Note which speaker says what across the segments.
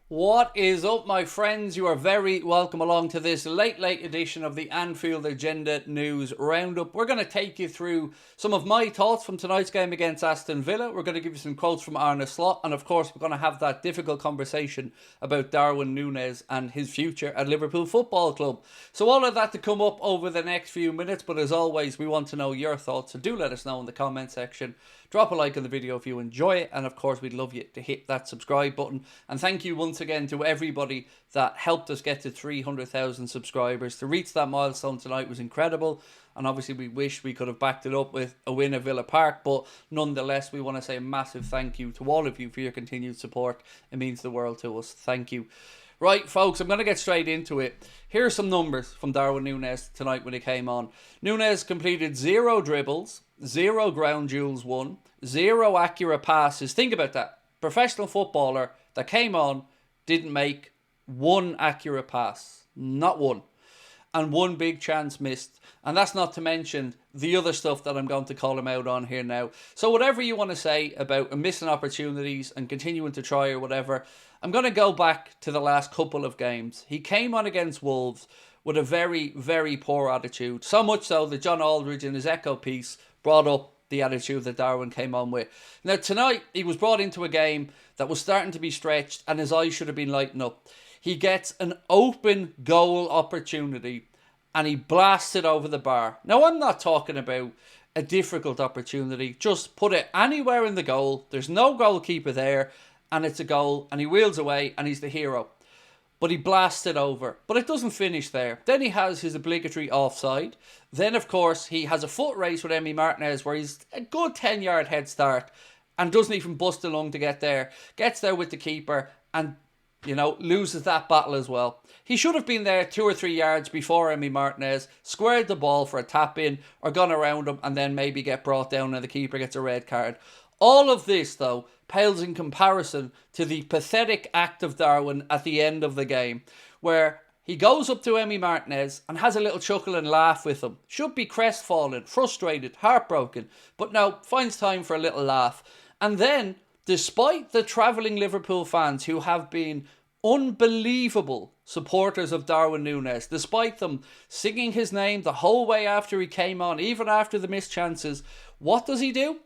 Speaker 1: What is up, my friends? You are very welcome along to this late edition of the Anfield Agenda News Roundup. We're going to take you through some of my thoughts from tonight's game against Aston Villa. We're going to give you some quotes from Arne Slot. And of course, we're going to have that difficult conversation about Darwin Nunez and his future at Liverpool Football Club. So all of that to come up over the next few minutes. But as always, we want to know your thoughts. So do let us know in the comment section. Drop a like on the video if you enjoy it. And of course, we'd love you to hit that subscribe button. And thank you once again to everybody that helped us get to 300,000 subscribers. To reach that milestone tonight was incredible. And obviously, we wish we could have backed it up with a win at Villa Park. But nonetheless, we want to say a massive thank you to all of you for your continued support. It means the world to us. Thank you. Right, folks, I'm going to get straight into it. Here are some numbers from Darwin Nunez tonight when he came on. Nunez completed 0 dribbles, 0 ground duels won, 0 accurate passes. Think about that. Professional footballer that came on didn't make 1 accurate pass. Not 1. And 1 big chance missed. And that's not to mention the other stuff that I'm going to call him out on here now. So whatever you want to say about missing opportunities and continuing to try or whatever, I'm going to go back to the last couple of games. He came on against Wolves with a very, very poor attitude. So much so that John Aldridge in his Echo piece brought up the attitude that Darwin came on with. Now tonight, he was brought into a game that was starting to be stretched and his eyes should have been lighting up. He gets an open goal opportunity and he blasts it over the bar. Now, I'm not talking about a difficult opportunity. Just put it anywhere in the goal. There's no goalkeeper there, and it's a goal, and he wheels away, and he's the hero. But he blasts it over. But it doesn't finish there. Then he has his obligatory offside. Then, of course, he has a foot race with Emi Martinez, where he's a good 10-yard head start, and doesn't even bust along to get there. Gets there with the keeper, and loses that battle as well. He should have been there 2 or 3 yards before Emi Martinez, squared the ball for a tap in or gone around him and then maybe get brought down and the keeper gets a red card. All of this, though, pales in comparison to the pathetic act of Darwin at the end of the game, where he goes up to Emi Martinez and has a little chuckle and laugh with him. Should be crestfallen, frustrated, heartbroken, but no, finds time for a little laugh. And then, despite the travelling Liverpool fans who have been unbelievable supporters of Darwin Nunez, despite them singing his name the whole way after he came on, even after the missed chances, what does he do?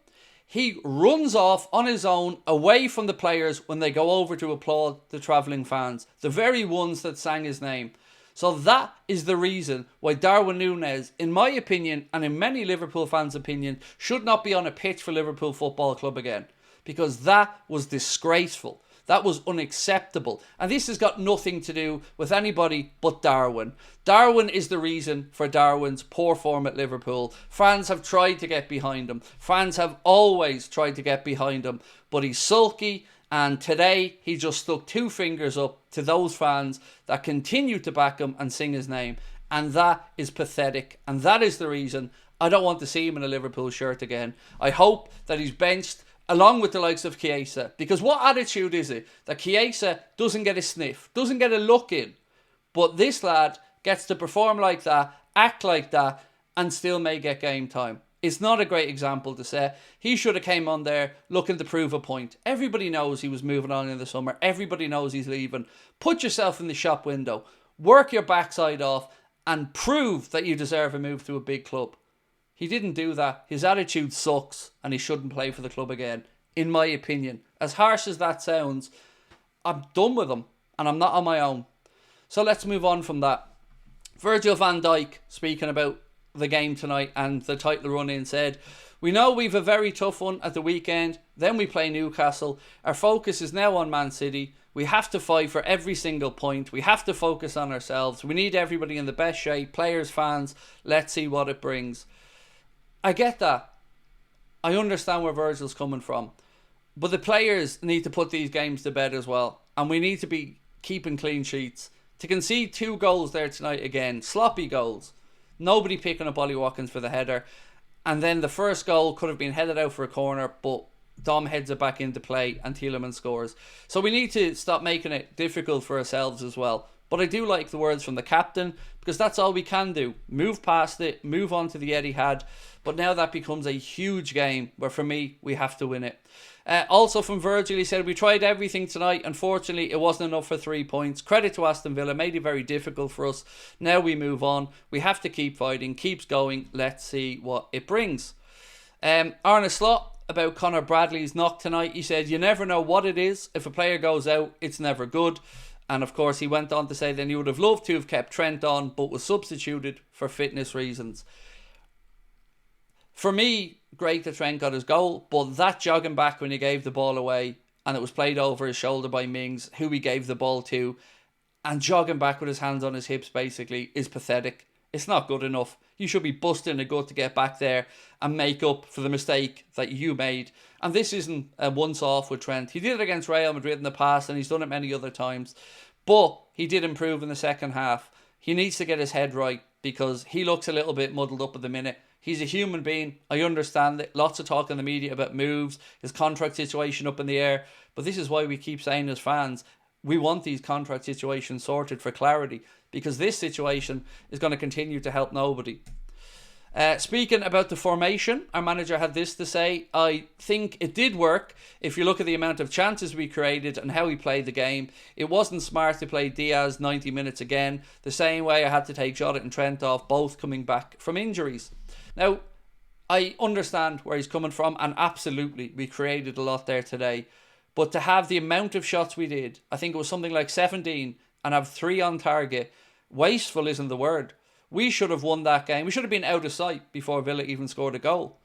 Speaker 1: He runs off on his own away from the players when they go over to applaud the travelling fans, the very ones that sang his name. So that is the reason why Darwin Nunez, in my opinion and in many Liverpool fans' opinion, should not be on a pitch for Liverpool Football Club again. Because that was disgraceful. That was unacceptable. And this has got nothing to do with anybody but Darwin. Darwin is the reason for Darwin's poor form at Liverpool. Fans have tried to get behind him. Fans have always tried to get behind him. But he's sulky. And today, he just stuck 2 fingers up to those fans that continue to back him and sing his name. And that is pathetic. And that is the reason I don't want to see him in a Liverpool shirt again. I hope that he's benched along with the likes of Chiesa. Because what attitude is it that Chiesa doesn't get a sniff, doesn't get a look in, but this lad gets to perform like that, act like that, and still may get game time? It's not a great example to set. He should have came on there looking to prove a point. Everybody knows he was moving on in the summer. Everybody knows he's leaving. Put yourself in the shop window. Work your backside off and prove that you deserve a move to a big club. He didn't do that. His attitude sucks and he shouldn't play for the club again, in my opinion. As harsh as that sounds, I'm done with him and I'm not on my own. So let's move on from that. Virgil van Dijk, speaking about the game tonight and the title run-in, said, "We know we've a very tough one at the weekend. Then we play Newcastle. Our focus is now on Man City. We have to fight for every single point. We have to focus on ourselves. We need everybody in the best shape. Players, fans. Let's see what it brings." I get that. I understand where Virgil's coming from. But the players need to put these games to bed as well. And we need to be keeping clean sheets. To concede 2 goals there tonight again. Sloppy goals. Nobody picking up Ollie Watkins for the header. And then the first goal could have been headed out for a corner, but Dom heads it back into play and Tielemans scores. So we need to stop making it difficult for ourselves as well. But I do like the words from the captain, because that's all we can do. Move past it, move on to the Etihad. But now that becomes a huge game where, for me, we have to win it. Also from Virgil, he said, we tried everything tonight. Unfortunately, it wasn't enough for 3 points. Credit to Aston Villa, made it very difficult for us. Now we move on. We have to keep fighting, keeps going. Let's see what it brings. Arne Slot, about Conor Bradley's knock tonight, he said, you never know what it is. If a player goes out, it's never good. And of course, he went on to say then he would have loved to have kept Trent on, but was substituted for fitness reasons. For me, great that Trent got his goal, but that jogging back when he gave the ball away and it was played over his shoulder by Mings, who he gave the ball to, and jogging back with his hands on his hips basically, is pathetic. It's not good enough. You should be busting a gut to get back there and make up for the mistake that you made. And this isn't a once-off with Trent. He did it against Real Madrid in the past and he's done it many other times. But he did improve in the second half. He needs to get his head right because he looks a little bit muddled up at the minute. He's a human being. I understand it. Lots of talk in the media about moves, his contract situation up in the air. But this is why we keep saying as fans, we want these contract situations sorted for clarity, because this situation is going to continue to help nobody. Speaking about the formation, our manager had this to say: I think it did work if you look at the amount of chances we created and how we played the game. It wasn't smart to play Diaz 90 minutes again, the same way I had to take Jota and Trent off, both coming back from injuries. Now, I understand where he's coming from, and absolutely we created a lot there today. But to have the amount of shots we did, I think it was something like 17, and have 3 on target, wasteful isn't the word. We should have won that game. We should have been out of sight before Villa even scored a goal.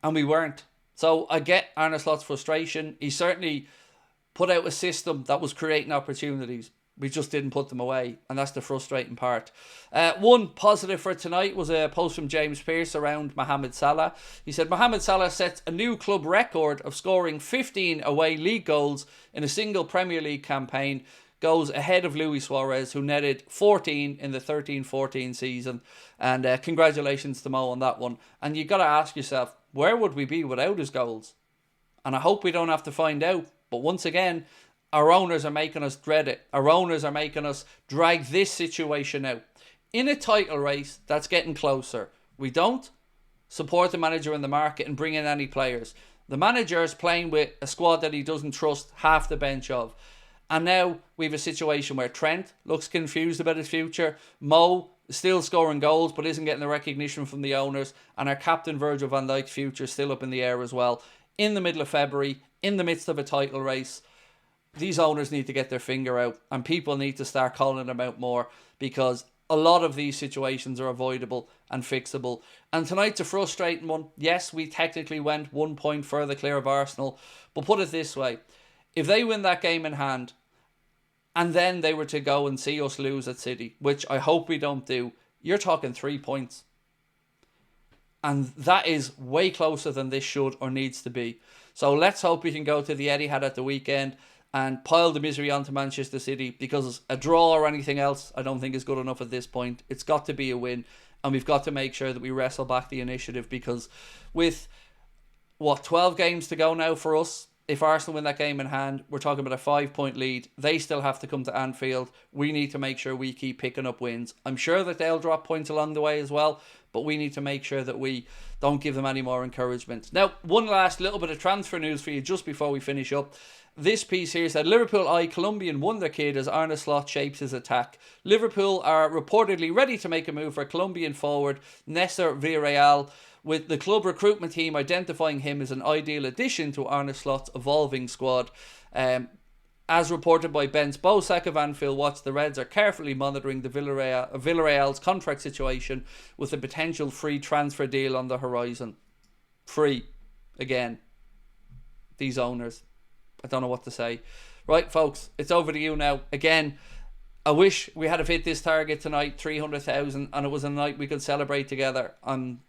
Speaker 1: And we weren't. So I get Arne Slot's frustration. He certainly put out a system that was creating opportunities. We just didn't put them away. And that's the frustrating part. One positive for tonight was a post from James Pearce around Mohamed Salah. He said, Mohamed Salah sets a new club record of scoring 15 away league goals in a single Premier League campaign. Goes ahead of Luis Suarez, who netted 14 in the 13-14 season. And congratulations to Mo on that one. And you got to ask yourself, where would we be without his goals? And I hope we don't have to find out. But once again, our owners are making us dread it. Our owners are making us drag this situation out. In a title race that's getting closer, we don't support the manager in the market and bring in any players. The manager is playing with a squad that he doesn't trust half the bench of. And now we have a situation where Trent looks confused about his future. Mo is still scoring goals but isn't getting the recognition from the owners. And our captain Virgil van Dijk's future is still up in the air as well. In the middle of February, in the midst of a title race, these owners need to get their finger out. And people need to start calling them out more, because a lot of these situations are avoidable and fixable. And tonight's a frustrating one. Yes, we technically went 1 point further clear of Arsenal. But put it this way. If they win that game in hand, and then they were to go and see us lose at City, which I hope we don't do, you're talking 3 points. And that is way closer than this should or needs to be. So let's hope we can go to the Etihad at the weekend and pile the misery onto Manchester City, because a draw or anything else I don't think is good enough at this point. It's got to be a win, and we've got to make sure that we wrestle back the initiative, because with, 12 games to go now for us, if Arsenal win that game in hand, we're talking about a 5-point lead. They still have to come to Anfield. We need to make sure we keep picking up wins. I'm sure that they'll drop points along the way as well, but we need to make sure that we don't give them any more encouragement. Now, one last little bit of transfer news for you just before we finish up. This piece here said, Liverpool eye Colombian wonder kid as Arne Slot shapes his attack. Liverpool are reportedly ready to make a move for Colombian forward Nestor Villarreal, with the club recruitment team identifying him as an ideal addition to Arne Slot's evolving squad. As reported by Ben Bosak of Anfield Watch, the Reds are carefully monitoring the Villarreal's contract situation, with a potential free transfer deal on the horizon. Free. Again. These owners. I don't know what to say. Right, folks, it's over to you now. Again, I wish we had hit this target tonight, 300,000, and it was a night we could celebrate together. I'm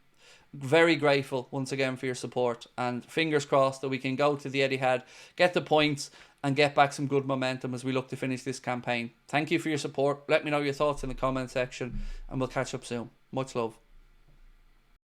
Speaker 1: very grateful once again for your support, and fingers crossed that we can go to the Etihad, get the points, and get back some good momentum as we look to finish this campaign. Thank you for your support. Let me know your thoughts in the comment section, and we'll catch up soon. Much love.